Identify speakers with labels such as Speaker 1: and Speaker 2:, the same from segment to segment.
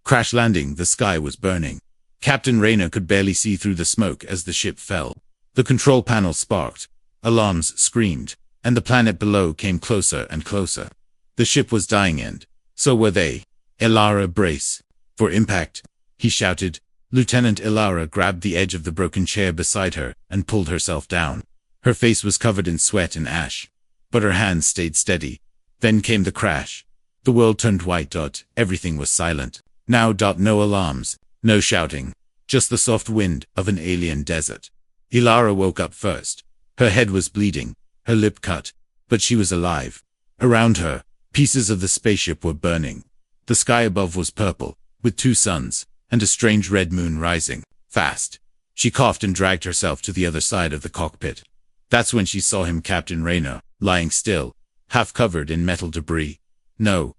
Speaker 1: Crash landing, the sky was burning. Captain Rayner could barely see through the smoke as the ship fell. The control panel sparked. Alarms screamed, and the planet below came closer and closer. The ship was dying and so were they. Ilara, brace for impact, he shouted. Lieutenant Ilara grabbed the edge of the broken chair beside her and pulled herself down. Her face was covered in sweat and ash, but her hands stayed steady. Then came the crash. The world turned white. Everything was silent. Now. No alarms, no shouting, just the soft wind of an alien desert. Ilara woke up first. Her head was bleeding, her lip cut, but she was alive. Around her, pieces of the spaceship were burning. The sky above was purple, with 2 suns, and a strange red moon rising, fast. She coughed and dragged herself to the other side of the cockpit. That's when she saw him, Captain Rayner, lying still, half covered in metal debris. No,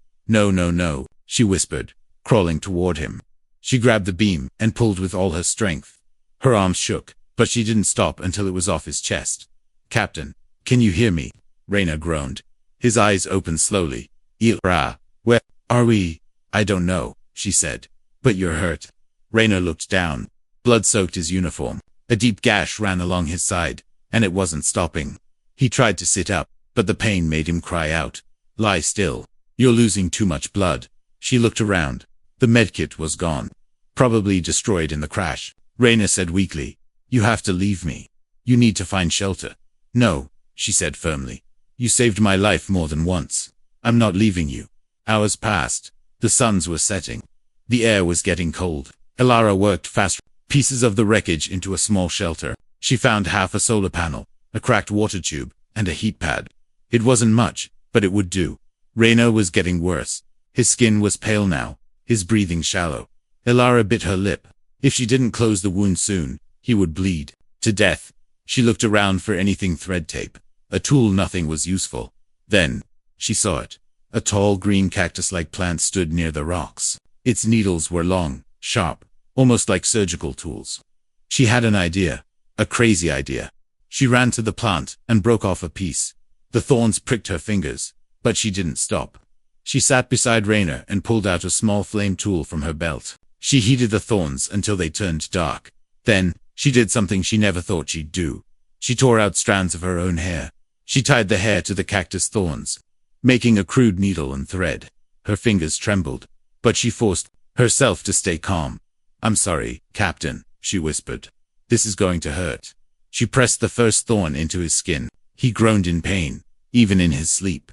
Speaker 1: she whispered, crawling toward him. She grabbed the beam and pulled with all her strength. Her arms shook, but she didn't stop until it was off his chest. Captain, can you hear me? Rayner groaned. His eyes opened slowly. Ilara, where are we? I don't know, she said. But you're hurt. Rayner looked down. Blood soaked his uniform. A deep gash ran along his side, and it wasn't stopping. He tried to sit up, but the pain made him cry out. Lie still. You're losing too much blood. She looked around. The medkit was gone. Probably destroyed in the crash. Rayner said weakly. You have to leave me. You need to find shelter. No, she said firmly. You saved my life more than once. I'm not leaving you. Hours passed. The suns were setting. The air was getting cold. Ilara worked fast. Pieces of the wreckage into a small shelter. She found half a solar panel, a cracked water tube, and a heat pad. It wasn't much, but it would do. Rayner was getting worse. His skin was pale now, his breathing shallow. Ilara bit her lip. If she didn't close the wound soon, he would bleed to death. She looked around for anything thread tape, a tool. Nothing was useful. Then, she saw it. A tall green cactus-like plant stood near the rocks. Its needles were long, sharp, almost like surgical tools. She had an idea, a crazy idea. She ran to the plant and broke off a piece. The thorns pricked her fingers, but she didn't stop. She sat beside Rayner and pulled out a small flame tool from her belt. She heated the thorns until they turned dark. Then, she did something she never thought she'd do. She tore out strands of her own hair. She tied the hair to the cactus thorns, making a crude needle and thread. Her fingers trembled, but she forced herself to stay calm. I'm sorry, Captain, she whispered. This is going to hurt. She pressed the first thorn into his skin. He groaned in pain, even in his sleep.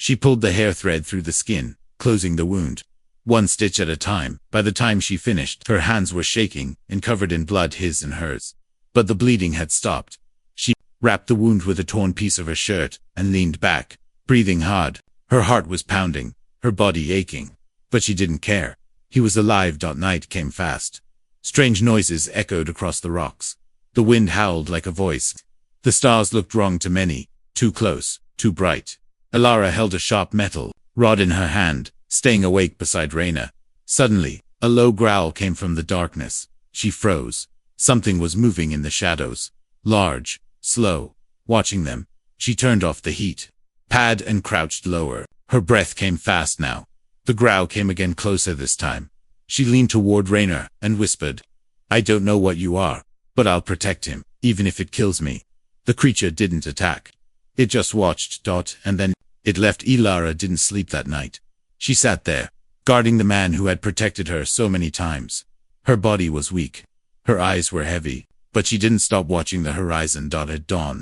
Speaker 1: She pulled the hair thread through the skin, closing the wound, 1 stitch at a time. By the time she finished, her hands were shaking and covered in blood, his and hers. But the bleeding had stopped. She wrapped the wound with a torn piece of her shirt and leaned back, breathing hard. Her heart was pounding, her body aching. But she didn't care. He was alive. Night came fast. Strange noises echoed across the rocks. The wind howled like a voice. The stars looked wrong to many, too close, too bright. Ilara held a sharp metal rod in her hand, staying awake beside Rayner. Suddenly, a low growl came from the darkness. She froze. Something was moving in the shadows. Large, slow. Watching them, she turned off the heat pad and crouched lower. Her breath came fast now. The growl came again, closer this time. She leaned toward Rayner and whispered, I don't know what you are, but I'll protect him, even if it kills me. The creature didn't attack. It just watched. And then it left. Ilara didn't sleep that night. She sat there, guarding the man who had protected her so many times. Her body was weak. Her eyes were heavy, but she didn't stop watching the horizon. At dawn,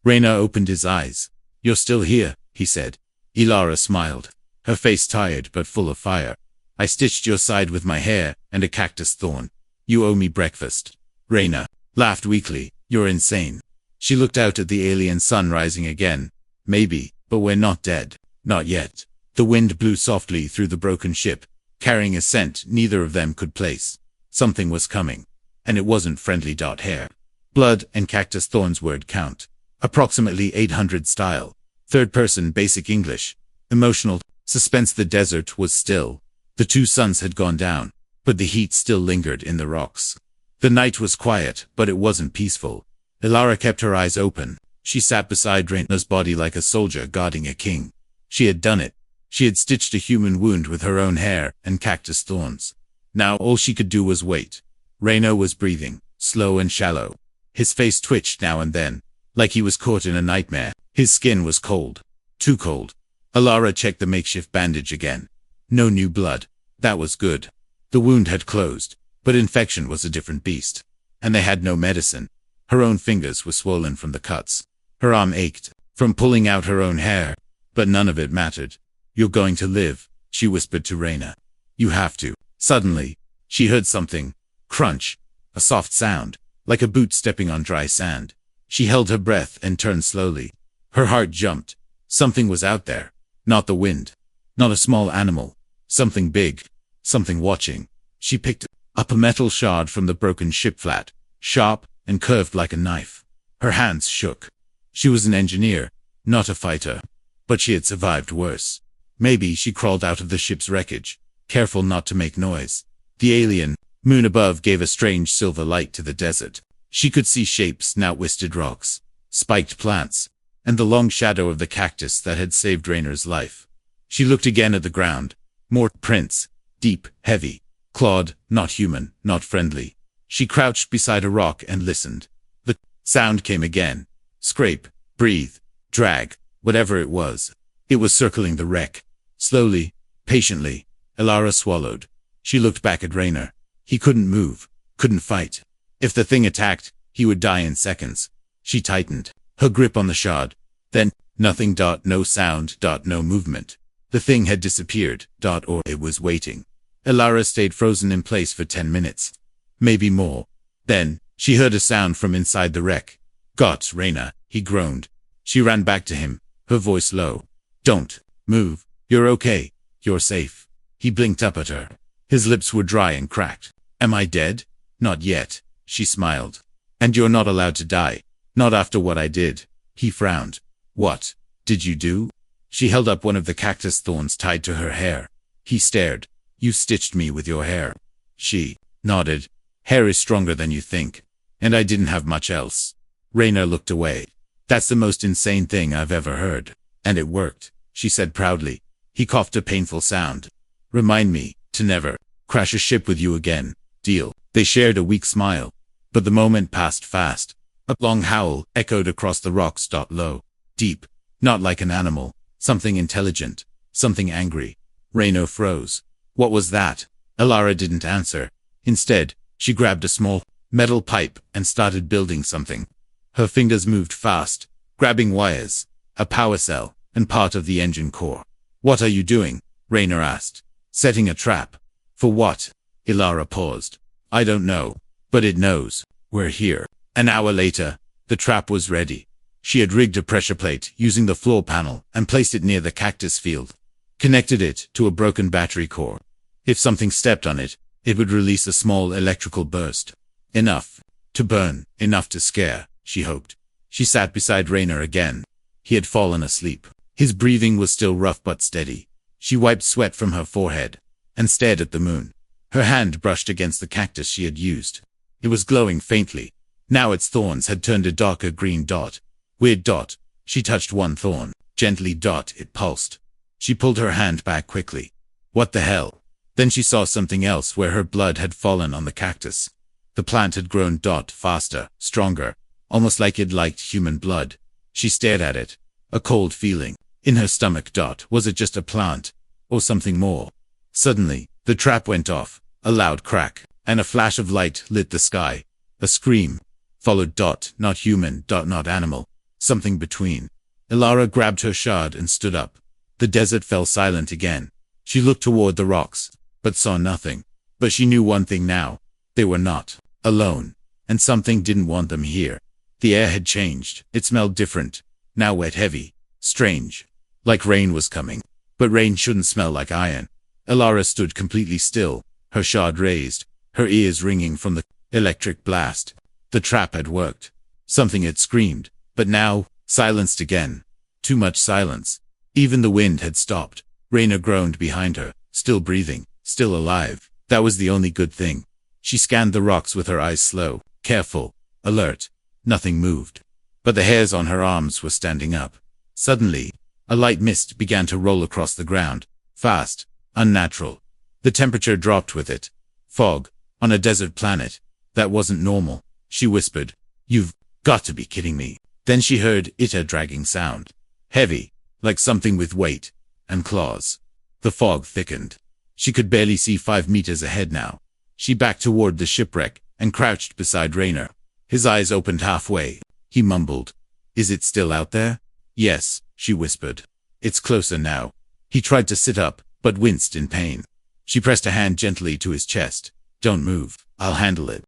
Speaker 1: Rayner opened his eyes. You're still here, he said. Ilara smiled, her face tired but full of fire. I stitched your side with my hair and a cactus thorn. You owe me breakfast. Rayner laughed weakly. You're insane. She looked out at the alien sun rising again. Maybe, but we're not dead. Not yet. The wind blew softly through the broken ship, carrying a scent neither of them could place. Something was coming. And it wasn't friendly. Hair, blood, and cactus thorns. Word count. Approximately 800 style. Third person basic English. Emotional. Suspense. The desert was still. The 2 suns had gone down, but the heat still lingered in the rocks. The night was quiet, but it wasn't peaceful. Ilara kept her eyes open. She sat beside Rayner's body like a soldier guarding a king. She had done it. She had stitched a human wound with her own hair and cactus thorns. Now all she could do was wait. Reno was breathing, slow and shallow. His face twitched now and then, like he was caught in a nightmare. His skin was cold. Too cold. Alara checked the makeshift bandage again. No new blood. That was good. The wound had closed, but infection was a different beast. And they had no medicine. Her own fingers were swollen from the cuts. Her arm ached from pulling out her own hair, but none of it mattered. You're going to live, she whispered to Reyna. You have to. Suddenly, she heard something. Crunch. A soft sound, like a boot stepping on dry sand. She held her breath and turned slowly. Her heart jumped. Something was out there. Not the wind. Not a small animal. Something big. Something watching. She picked up a metal shard from the broken ship flat, sharp and curved like a knife. Her hands shook. She was an engineer, not a fighter. But she had survived worse. Maybe she crawled out of the ship's wreckage, careful not to make noise. The alien moon above gave a strange silver light to the desert. She could see shapes, now twisted rocks, spiked plants, and the long shadow of the cactus that had saved Rayner's life. She looked again at the ground. More prints, deep, heavy, clawed, not human, not friendly. She crouched beside a rock and listened. The sound came again. Scrape, breathe, drag, whatever it was. It was circling the wreck. Slowly, patiently, Alara swallowed. She looked back at Rayner. He couldn't move, couldn't fight. If the thing attacked, he would die in seconds. She tightened her grip on the shard. Then, nothing. No sound. No movement. The thing had disappeared. Or it was waiting. Alara stayed frozen in place for 10 minutes. Maybe more. Then, she heard a sound from inside the wreck. Got Rayner, he groaned. She ran back to him, her voice low. Don't move. You're okay. You're safe. He blinked up at her. His lips were dry and cracked. Am I dead? Not yet, she smiled. And you're not allowed to die. Not after what I did. He frowned. What did you do? She held up one of the cactus thorns tied to her hair. He stared. You stitched me with your hair. She nodded. Hair is stronger than you think. And I didn't have much else. Rayner looked away. That's the most insane thing I've ever heard. And it worked, she said proudly. He coughed a painful sound. Remind me to never crash a ship with you again. Deal. They shared a weak smile. But the moment passed fast. A long howl echoed across the rocks. Low. Deep. Not like an animal. Something intelligent. Something angry. Rayner froze. What was that? Alara didn't answer. Instead, she grabbed a small metal pipe and started building something. Her fingers moved fast, grabbing wires, a power cell, and part of the engine core. What are you doing? Rayner asked. Setting a trap. For what? Alara paused. I don't know. But it knows. We're here. An hour later, the trap was ready. She had rigged a pressure plate using the floor panel and placed it near the cactus field. Connected it to a broken battery core. If something stepped on it, it would release a small electrical burst. Enough to burn, enough to scare, she hoped. She sat beside Rayner again. He had fallen asleep. His breathing was still rough but steady. She wiped sweat from her forehead and stared at the moon. Her hand brushed against the cactus she had used. It was glowing faintly. Now its thorns had turned a darker green dot. Weird dot. She touched one thorn. Gently. It pulsed. She pulled her hand back quickly. What the hell? Then she saw something else where her blood had fallen on the cactus. The plant had grown. Faster, stronger, almost like it liked human blood. She stared at it. A cold feeling in her stomach. Was it just a plant? Or something more? Suddenly, the trap went off. A loud crack, and a flash of light lit the sky. A scream followed. Not human. Not animal. Something between. Alara grabbed her shard and stood up. The desert fell silent again. She looked toward the rocks, but saw nothing. But she knew one thing now. They were not alone. And something didn't want them here. The air had changed. It smelled different. Now wet, heavy, strange. Like rain was coming. But rain shouldn't smell like iron. Alara stood completely still, her shard raised, her ears ringing from the electric blast. The trap had worked. Something had screamed. But now, silenced again. Too much silence. Even the wind had stopped. Rayner groaned behind her, still breathing, still alive. That was the only good thing. She scanned the rocks with her eyes slow, careful, alert. Nothing moved. But the hairs on her arms were standing up. Suddenly, a light mist began to roll across the ground. Fast, unnatural. The temperature dropped with it. Fog. On a desert planet. That wasn't normal. She whispered. You've got to be kidding me. Then she heard a dragging sound. Heavy. Like something with weight. And claws. The fog thickened. She could barely see 5 meters ahead now. She backed toward the shipwreck and crouched beside Raynor. His eyes opened halfway. He mumbled. Is it still out there? Yes, she whispered. It's closer now. He tried to sit up, but winced in pain. She pressed a hand gently to his chest. Don't move. I'll handle it.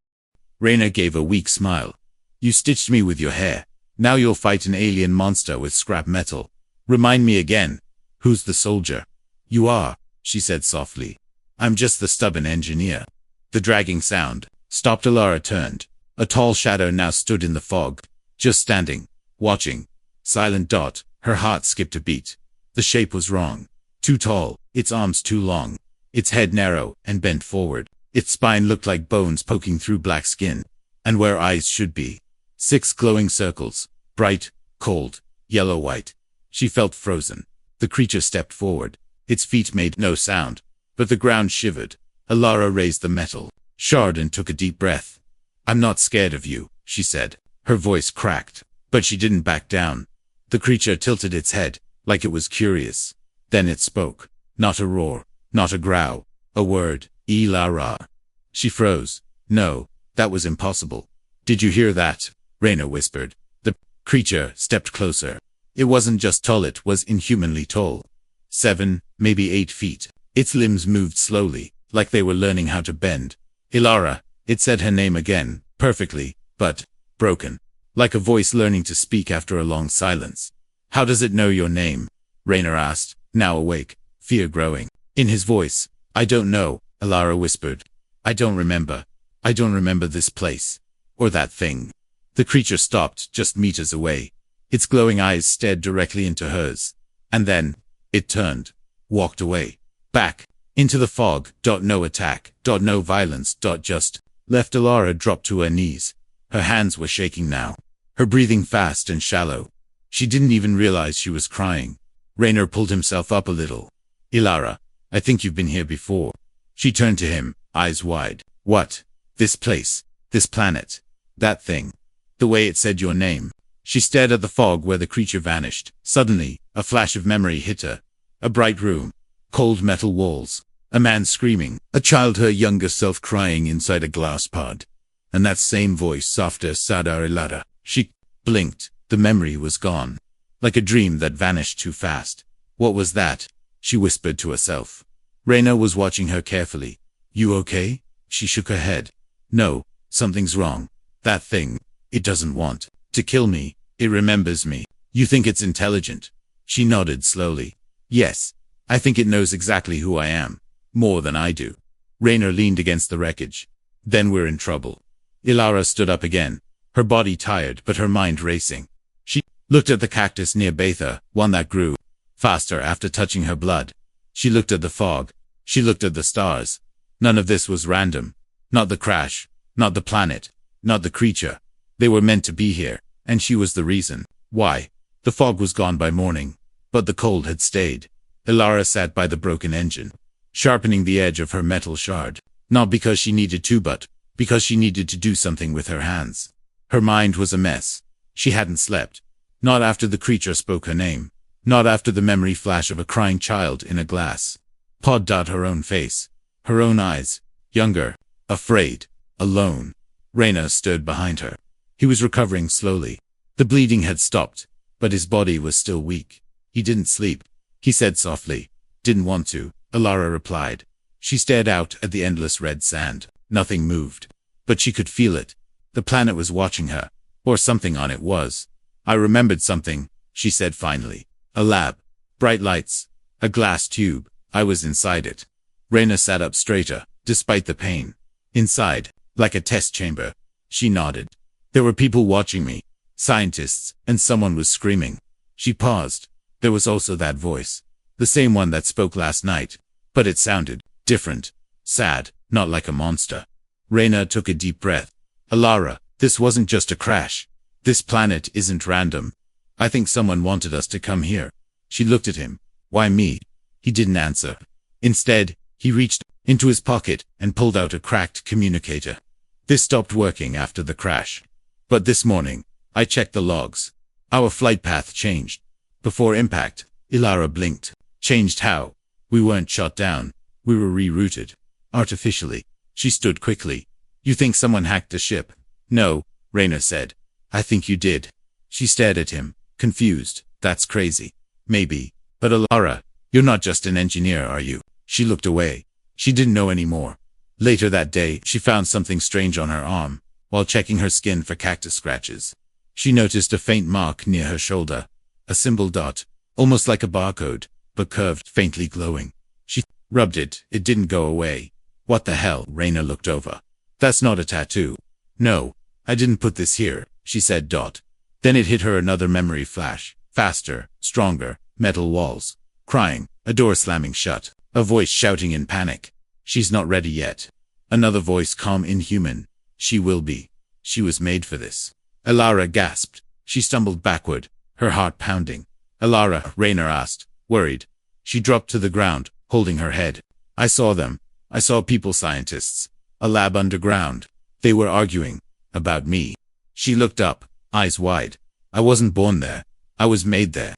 Speaker 1: Raynor gave a weak smile. You stitched me with your hair. Now you'll fight an alien monster with scrap metal. Remind me again. Who's the soldier? You are, she said softly. I'm just the stubborn engineer. The dragging sound stopped. Alara turned. A tall shadow now stood in the fog, just standing, watching. Silent dot. Her heart skipped a beat. The shape was wrong. Too tall, its arms too long, its head narrow and bent forward. Its spine looked like bones poking through black skin. And where eyes should be, 6 glowing circles, bright, cold, yellow-white. She felt frozen. The creature stepped forward. Its feet made no sound, but the ground shivered. Alara raised the metal shard and took a deep breath. I'm not scared of you, she said. Her voice cracked, but she didn't back down. The creature tilted its head, like it was curious. Then it spoke. Not a roar, not a growl, a word. Ilara. She froze. No, that was impossible. Did you hear that? Raynor whispered. The creature stepped closer. It wasn't just tall, it was inhumanly tall. 7, maybe 8 feet. Its limbs moved slowly, like they were learning how to bend. Ilara. It said her name again, perfectly, but broken. Like a voice learning to speak after a long silence. How does it know your name? Raynor asked, now awake, fear growing in his voice. I don't know, Alara whispered. I don't remember. I don't remember this place. Or that thing. The creature stopped just meters away. Its glowing eyes stared directly into hers. And then, it turned. Walked away. Back. Into the fog. No attack. No violence. Just. Left. Alara dropped to her knees. Her hands were shaking now. Her breathing fast and shallow. She didn't even realize she was crying. Raynor pulled himself up a little. Ilara, I think you've been here before. She turned to him, eyes wide. What? This place. This planet. That thing. The way it said your name. She stared at the fog where the creature vanished. Suddenly, a flash of memory hit her. A bright room. Cold metal walls. A man screaming. A child, her younger self, crying inside a glass pod. And that same voice, softer, sadar Ilara. She blinked. The memory was gone. Like a dream that vanished too fast. What was that? She whispered to herself. Raynor was watching her carefully. You okay? She shook her head. No, something's wrong. That thing. It doesn't want to kill me. It remembers me. You think it's intelligent? She nodded slowly. Yes. I think it knows exactly who I am. More than I do. Raynor leaned against the wreckage. Then we're in trouble. Ilara stood up again. Her body tired, but her mind racing. She looked at the cactus near Betha, one that grew faster after touching her blood. She looked at the fog. She looked at the stars. None of this was random. Not the crash. Not the planet. Not the creature. They were meant to be here, and she was the reason. Why? The fog was gone by morning, but the cold had stayed. Ilara sat by the broken engine, sharpening the edge of her metal shard. Not because she needed to, but because she needed to do something with her hands. Her mind was a mess. She hadn't slept. Not after the creature spoke her name. Not after the memory flash of a crying child in a glass pod. Her own face. Her own eyes. Younger. Afraid. Alone. Raynor stood behind her. He was recovering slowly. The bleeding had stopped, but his body was still weak. He didn't sleep. He said softly. Didn't want to, Alara replied. She stared out at the endless red sand. Nothing moved. But she could feel it. The planet was watching her. Or something on it was. I remembered something, she said finally. A lab. Bright lights. A glass tube. I was inside it. Raynor sat up straighter, despite the pain. Inside, like a test chamber. She nodded. There were people watching me. Scientists, and someone was screaming. She paused. There was also that voice. The same one that spoke last night. But it sounded different. Sad, not like a monster. Raynor took a deep breath. Alara, this wasn't just a crash. This planet isn't random. I think someone wanted us to come here. She looked at him. Why me? He didn't answer. Instead, he reached into his pocket and pulled out a cracked communicator. This stopped working after the crash. But this morning, I checked the logs. Our flight path changed. Before impact, Ilara blinked. Changed how? We weren't shot down. We were rerouted. Artificially. She stood quickly. You think someone hacked the ship? No, Rayner said. I think you did. She stared at him, confused. That's crazy. Maybe. But Ilara, you're not just an engineer, are you? She looked away. She didn't know anymore. Later that day, she found something strange on her arm, while checking her skin for cactus scratches. She noticed a faint mark near her shoulder. A symbol dot, almost like a barcode, but curved, faintly glowing. She rubbed it. It didn't go away. What the hell? Rayner looked over. That's not a tattoo. No, I didn't put this here, she said dot. Then it hit her another memory flash. Faster, stronger, metal walls. Crying, a door slamming shut, a voice shouting in panic. She's not ready yet. Another voice, calm, inhuman. She will be. She was made for this. Ilara gasped. She stumbled backward, her heart pounding. Ilara, Rayner asked, worried. She dropped to the ground, holding her head. I saw them. I saw people scientists. A lab underground. They were arguing. About me. She looked up, eyes wide. I wasn't born there. I was made there.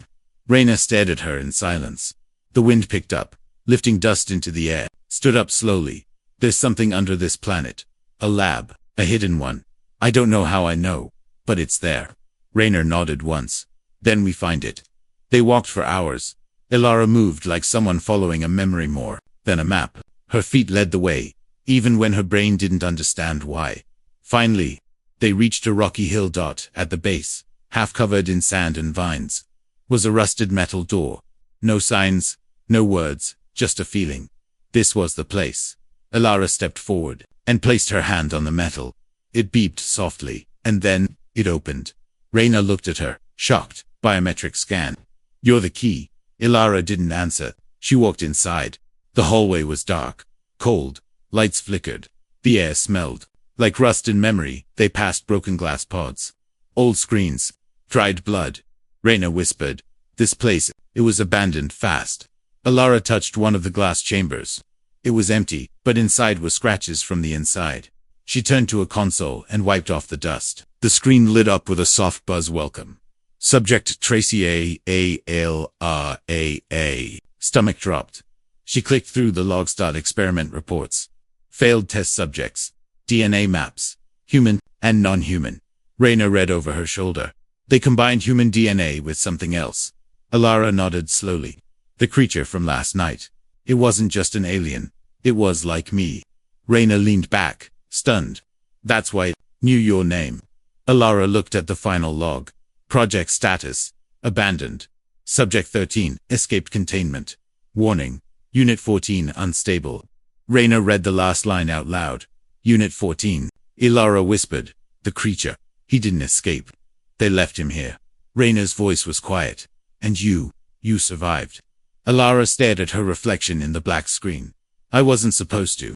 Speaker 1: Rayner stared at her in silence. The wind picked up, lifting dust into the air, stood up slowly. There's something under this planet. A lab. A hidden one. I don't know how I know. But it's there. Rayner nodded once. Then we find it. They walked for hours. Ilara moved like someone following a memory more than a map. Her feet led the way, even when her brain didn't understand why. Finally, they reached a rocky hill dot at the base, half covered in sand and vines. Was a rusted metal door. No signs, no words, just a feeling. This was the place. Ilara stepped forward and placed her hand on the metal. It beeped softly, and then it opened. Rayner looked at her, shocked. Biometric scan. You're the key. Ilara didn't answer. She walked inside. The hallway was dark, cold. Lights flickered. The air smelled like rust and memory. They passed broken glass pods. Old screens. Dried blood. Rayner whispered. This place, it was abandoned fast. Ilara touched one of the glass chambers. It was empty, but inside were scratches from the inside. She turned to a console and wiped off the dust. The screen lit up with a soft buzz welcome. Subject Tracy A. Stomach dropped. She clicked through the logs. Experiment reports. Failed test subjects. DNA maps. Human and non-human. Rayner read over her shoulder. They combined human DNA with something else. Ilara nodded slowly. The creature from last night. It wasn't just an alien. It was like me. Rayner leaned back, stunned. That's why it knew your name. Ilara looked at the final log. Project status. Abandoned. Subject 13. Escaped containment. Warning. Unit 14 unstable. Rayner read the last line out loud. Unit 14. Ilara whispered. The creature. He didn't escape. They left him here. Rayner's voice was quiet. And you survived. Ilara stared at her reflection in the black screen. I wasn't supposed to.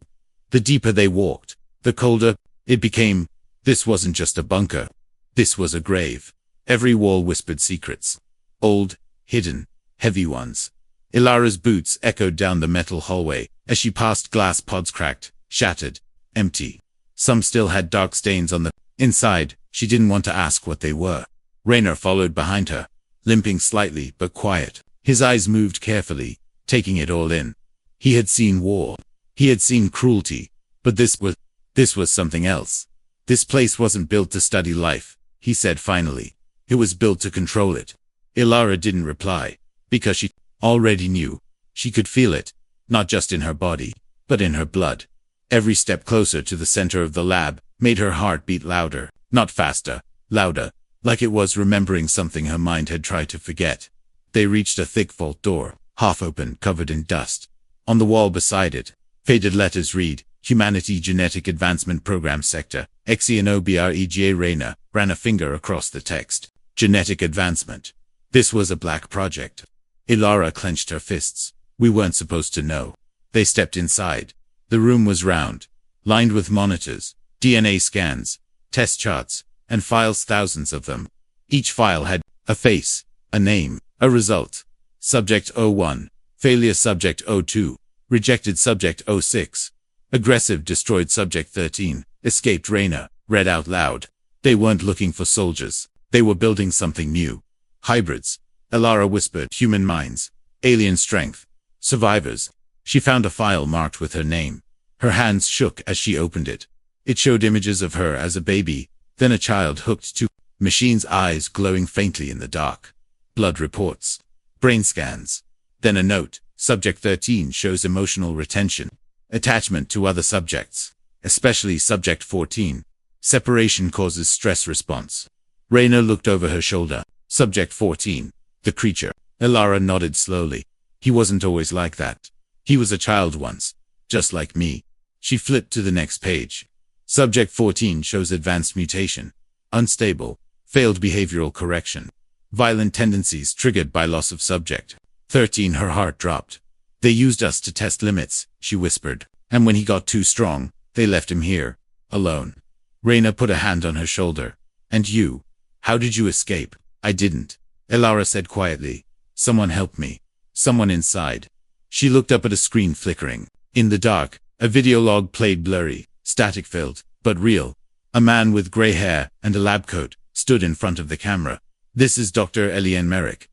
Speaker 1: The deeper they walked, the colder it became. This wasn't just a bunker. This was a grave. Every wall whispered secrets. Old, hidden, heavy ones. Ilara's boots echoed down the metal hallway as she passed glass pods cracked, shattered, empty. Some still had dark stains on the inside. She didn't want to ask what they were. Rayner followed behind her, limping slightly but quiet. His eyes moved carefully, taking it all in. He had seen war. He had seen cruelty. But this was something else. This place wasn't built to study life, he said finally. It was built to control it. Ilara didn't reply, because she already knew. She could feel it, not just in her body, but in her blood. Every step closer to the center of the lab made her heart beat louder, not faster, louder, like it was remembering something her mind had tried to forget. They reached a thick vault door, half open, covered in dust. On the wall beside it, faded letters read, Humanity Genetic Advancement Program Sector, XENOBREGA. Rayner ran a finger across the text. Genetic advancement. This was a black project. Ilara clenched her fists. We weren't supposed to know. They stepped inside. The room was round, lined with monitors, DNA scans, test charts, and files, thousands of them. Each file had a face, a name, a result. Subject 01, failure. Subject 02, Rejected subject 06. Aggressive destroyed subject 13. Escaped Reyna. Read out loud. They weren't looking for soldiers. They were building something new. Hybrids. Elara whispered. Human minds. Alien strength. Survivors. She found a file marked with her name. Her hands shook as she opened it. It showed images of her as a baby, then a child hooked to machine's eyes glowing faintly in the dark. Blood reports. Brain scans. Then a note. Subject 13 shows emotional retention. Attachment to other subjects, especially subject 14. Separation causes stress response. Reyna looked over her shoulder. Subject 14. The creature. Elara nodded slowly. He wasn't always like that. He was a child once. Just like me. She flipped to the next page. Subject 14 shows advanced mutation. Unstable. Failed behavioral correction. Violent tendencies triggered by loss of subject. 13. Her heart dropped. They used us to test limits, she whispered. And when he got too strong, they left him here. Alone. Reyna put a hand on her shoulder. And you? How did you escape? I didn't. Elara said quietly. Someone helped me. Someone inside. She looked up at a screen flickering. In the dark, a video log played blurry, static-filled, but real. A man with gray hair and a lab coat stood in front of the camera. This is Dr. Eliane Merrick.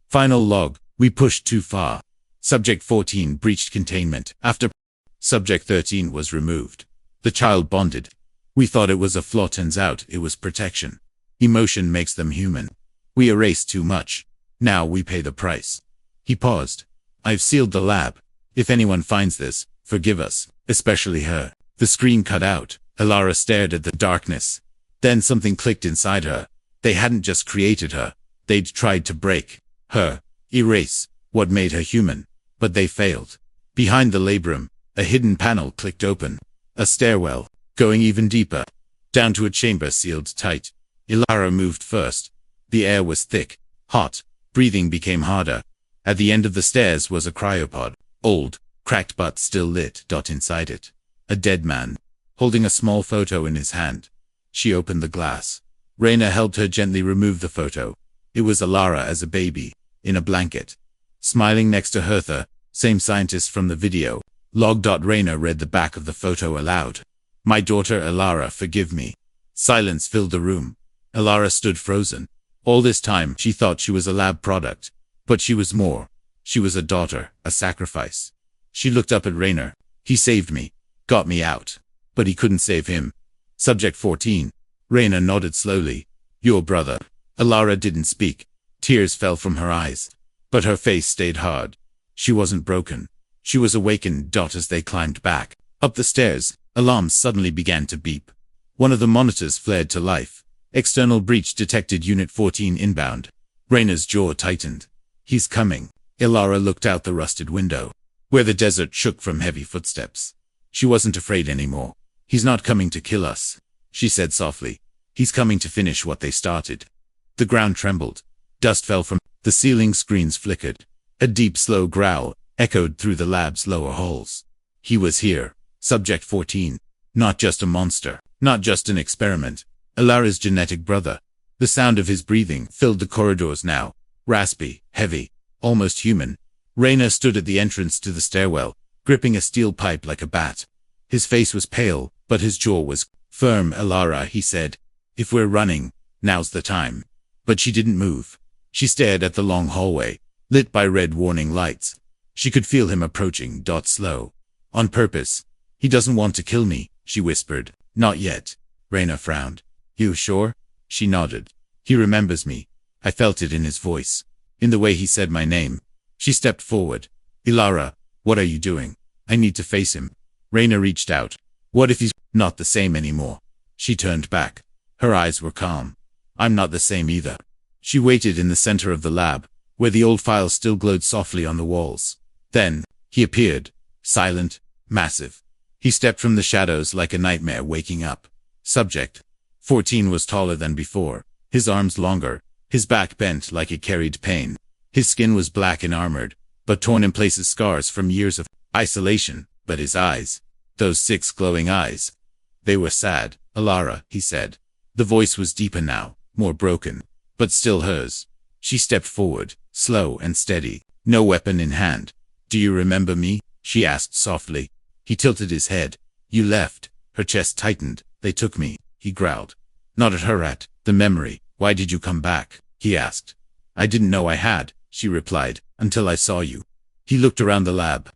Speaker 1: Final log. We pushed too far. Subject 14 breached containment. After Subject 13 was removed. The child bonded. We thought it was a flaw, turns out it was protection. Emotion makes them human. We erased too much. Now we pay the price. He paused. I've sealed the lab. If anyone finds this, forgive us, especially her. The screen cut out. Elara stared at the darkness. Then something clicked inside her. They hadn't just created her. They'd tried to break her. Erase what made her human. But they failed. Behind the labrum, a hidden panel clicked open. A stairwell, going even deeper, down to a chamber sealed tight. Elara moved first. The air was thick, hot. Breathing became harder. At the end of the stairs was a cryopod. Old, cracked but still lit. Inside it. A dead man, holding a small photo in his hand. She opened the glass. Reyna helped her gently remove the photo. It was Elara as a baby, in a blanket. Smiling next to Hertha, same scientist from the video. Log. Reyna read the back of the photo aloud. My daughter Elara, forgive me. Silence filled the room. Elara stood frozen. All this time she thought she was a lab product. But she was more. She was a daughter, a sacrifice. She looked up at Reyna. He saved me. Got me out. But he couldn't save him. Subject 14. Reyna nodded slowly. Your brother. Elara didn't speak. Tears fell from her eyes. But her face stayed hard. She wasn't broken. She was awakened. As they climbed back up the stairs, alarms suddenly began to beep. One of the monitors flared to life. External breach detected. Unit 14 inbound. Reyna's jaw tightened. He's coming. Elara looked out the rusted window, where the desert shook from heavy footsteps. She wasn't afraid anymore. He's not coming to kill us, she said softly. He's coming to finish what they started. The ground trembled. Dust fell from the ceiling, screens flickered. A deep, slow growl echoed through the lab's lower halls. He was here. Subject 14. Not just a monster. Not just an experiment. Elara's genetic brother. The sound of his breathing filled the corridors now. Raspy, heavy, almost human. Reyna stood at the entrance to the stairwell, gripping a steel pipe like a bat. His face was pale, but his jaw was firm. Elara, he said. If we're running, now's the time. But she didn't move. She stared at the long hallway, lit by red warning lights. She could feel him approaching. Slow. On purpose. He doesn't want to kill me, she whispered. Not yet. Reyna frowned. You sure? She nodded. He remembers me. I felt it in his voice. In the way he said my name. She stepped forward. Elara, what are you doing? I need to face him. Reyna reached out. What if he's not the same anymore? She turned back. Her eyes were calm. I'm not the same either. She waited in the center of the lab, where the old files still glowed softly on the walls. Then, he appeared. Silent, massive. He stepped from the shadows like a nightmare waking up. Subject 14 was taller than before. His arms longer. His back bent like it carried pain. His skin was black and armored, but torn in places, scars from years of isolation. But his eyes, those 6 glowing eyes, they were sad. Elara, he said. The voice was deeper now, more broken, but still hers. She stepped forward, slow and steady, no weapon in hand. Do you remember me? she asked softly. He tilted his head. You left. Her chest tightened. They took me, he growled. Not at her, at the memory. Why did you come back? He asked. I didn't know I had, she replied, until I saw you. He looked around the lab.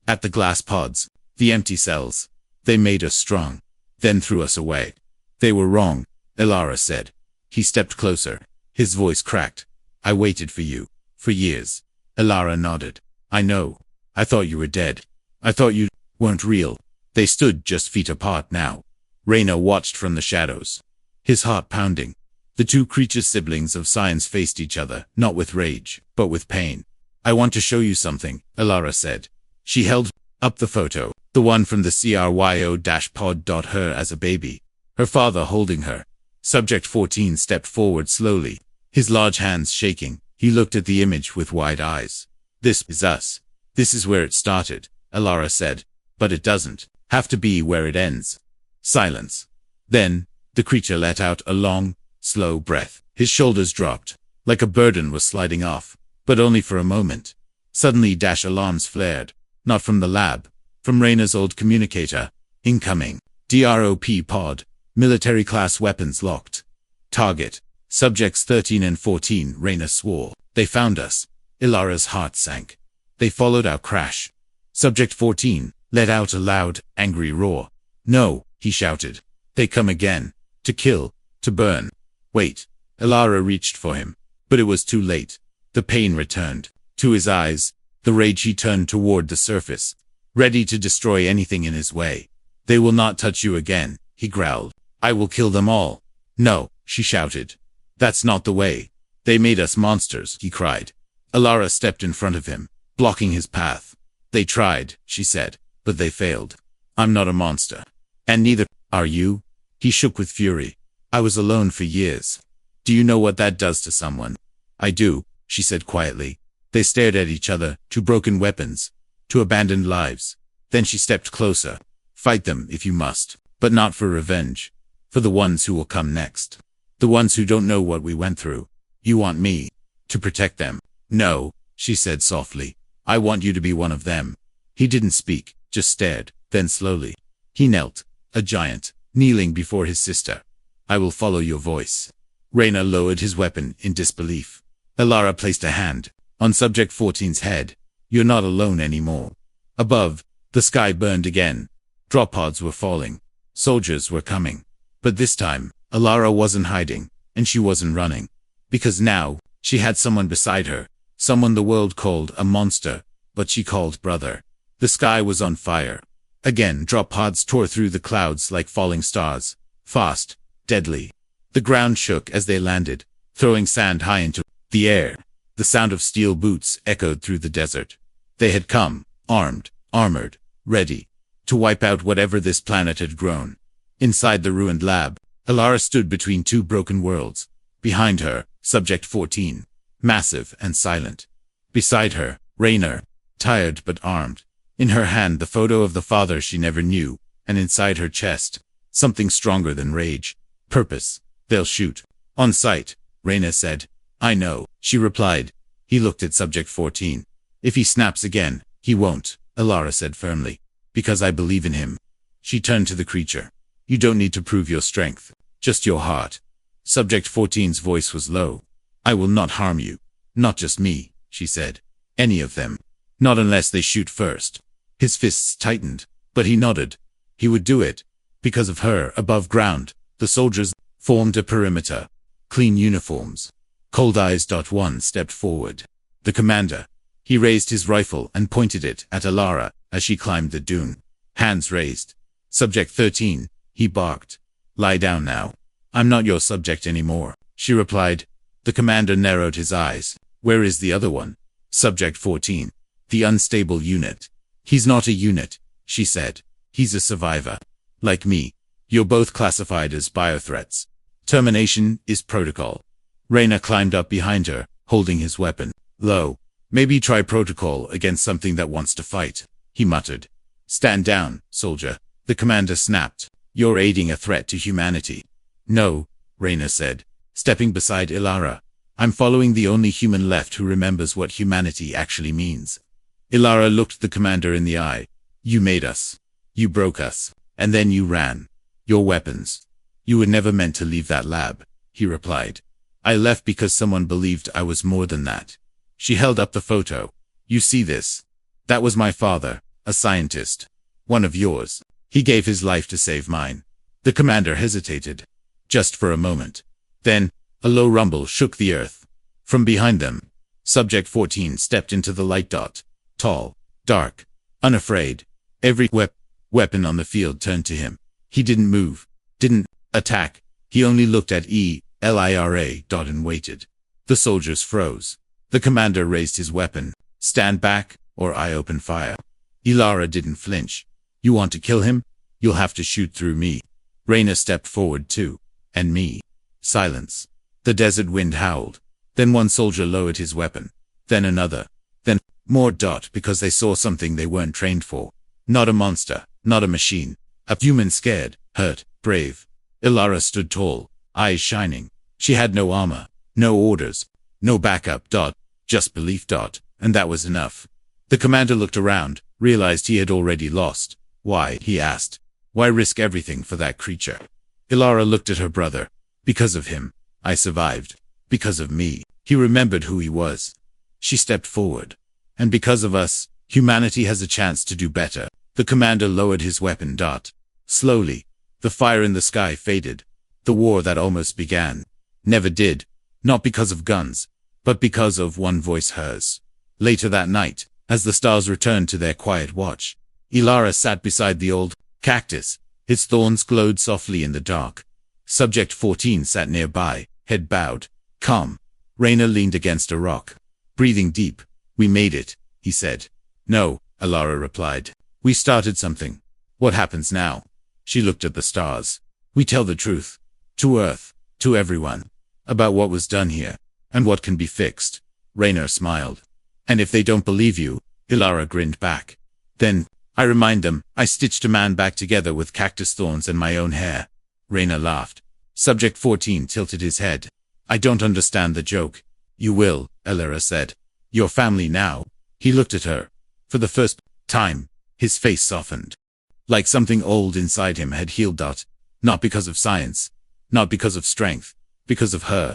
Speaker 1: At the glass pods, the empty cells. They made us strong, then threw us away. They were wrong, Elara said. He stepped closer. His voice cracked. I waited for you. For years. Elara nodded. I know. I thought you were dead. I thought you weren't real. They stood just feet apart now. Reyna watched from the shadows. His heart pounding. The two creature siblings of science faced each other, not with rage, but with pain. I want to show you something, Elara said. She held up the photo, the one from the cryo-pod. Her as a baby. Her father holding her. Subject 14 stepped forward slowly, his large hands shaking. He looked at the image with wide eyes. This is us. This is where it started, Elara said. But it doesn't have to be where it ends. Silence. Then, the creature let out a long, slow breath. His shoulders dropped, like a burden was sliding off, but only for a moment. Suddenly alarms flared. Not from the lab. From Reyna's old communicator. Incoming. DROP pod. Military class weapons locked. Target. Subjects 13 and 14, Reyna swore. They found us. Ilara's heart sank. They followed our crash. Subject 14 let out a loud, angry roar. No, he shouted. They come again. To kill. To burn. Wait. Elara reached for him. But it was too late. The pain returned. To his eyes. The rage he turned toward the surface. Ready to destroy anything in his way. They will not touch you again, he growled. I will kill them all. No, she shouted. That's not the way. They made us monsters, he cried. Elara stepped in front of him, blocking his path. They tried, she said, but they failed. I'm not a monster. And neither are you. He shook with fury. I was alone for years. Do you know what that does to someone? I do, she said quietly. They stared at each other, to broken weapons, to abandoned lives. Then she stepped closer. Fight them if you must, but not for revenge. For the ones who will come next. The ones who don't know what we went through. You want me to protect them? No, she said softly. I want you to be one of them. He didn't speak, just stared. Then slowly, he knelt, a giant, kneeling before his sister. I will follow your voice. Reyna lowered his weapon in disbelief. Elara placed a hand on Subject 14's head. You're not alone anymore. Above, the sky burned again. Drop pods were falling. Soldiers were coming. But this time, Elara wasn't hiding, and she wasn't running. Because now, she had someone beside her. Someone the world called a monster, but she called brother. The sky was on fire. Again, drop pods tore through the clouds like falling stars. Fast, deadly. The ground shook as they landed, throwing sand high into the air. The sound of steel boots echoed through the desert. They had come, armed, armored, ready, to wipe out whatever this planet had grown. Inside the ruined lab, Elara stood between two broken worlds. Behind her, Subject 14, massive and silent. Beside her, Reyna, tired but armed. In her hand the photo of the father she never knew, and inside her chest, something stronger than rage. Purpose. They'll shoot. On sight, Reyna said. I know, she replied. He looked at Subject 14. If he snaps again, he won't, Elara said firmly. Because I believe in him. She turned to the creature. You don't need to prove your strength. Just your heart. Subject 14's voice was low. I will not harm you. Not just me, she said. Any of them. Not unless they shoot first. His fists tightened, but he nodded. He would do it. Because of her, above ground, the soldiers formed a perimeter. Clean uniforms. Cold Eyes. One stepped forward. The commander. He raised his rifle and pointed it at Elara as she climbed the dune. Hands raised. Subject 13, he barked. Lie down now. I'm not your subject anymore, she replied. The commander narrowed his eyes. Where is the other one? Subject 14. The unstable unit. He's not a unit, she said. He's a survivor. Like me. You're both classified as biothreats. Termination is protocol. Reyna climbed up behind her, holding his weapon. Low. Maybe try protocol against something that wants to fight, he muttered. Stand down, soldier. The commander snapped. You're aiding a threat to humanity. No, Reyna said, stepping beside Elara. I'm following the only human left who remembers what humanity actually means. Ilara looked the commander in the eye. You made us. You broke us. And then you ran. Your weapons. You were never meant to leave that lab, he replied. I left because someone believed I was more than that. She held up the photo. You see this? That was my father, a scientist. One of yours. He gave his life to save mine. The commander hesitated. Just for a moment. Then, a low rumble shook the earth. From behind them, Subject 14 stepped into the light dot. Tall, dark, unafraid. Every weapon on the field turned to him. He didn't move, didn't attack. He only looked at Elira dot and waited. The soldiers froze. The commander raised his weapon. Stand back, or I open fire. Ilara didn't flinch. You want to kill him? You'll have to shoot through me. Reyna stepped forward too. And me. Silence. The desert wind howled. Then one soldier lowered his weapon. Then another. Then more because they saw something they weren't trained for. Not a monster, not a machine. A human scared, hurt, brave. Ilara stood tall, eyes shining. She had no armor, no orders, no backup. Just belief. And that was enough. The commander looked around, realized he had already lost. Why, he asked. Why risk everything for that creature? Ilara looked at her brother. Because of him, I survived. Because of me, he remembered who he was. She stepped forward. And because of us, humanity has a chance to do better. The commander lowered his weapon. Slowly, the fire in the sky faded. The war that almost began never did. Not because of guns, but because of one voice, hers. Later that night, as the stars returned to their quiet watch, Ilara sat beside the old cactus. Its thorns glowed softly in the dark. Subject 14 sat nearby, head bowed, calm. Reyna leaned against a rock. Breathing deep. We made it, he said. No, Ilara replied. We started something. What happens now? She looked at the stars. We tell the truth. To Earth, to everyone. About what was done here, and what can be fixed. Reyna smiled. And if they don't believe you, Ilara grinned back. Then, I remind them, I stitched a man back together with cactus thorns and my own hair. Reyna laughed. Subject 14 tilted his head. I don't understand the joke. You will, Ilara said. Your family now. He looked at her. For the first time, his face softened. Like something old inside him had healed. Not because of science. Not because of strength. Because of her.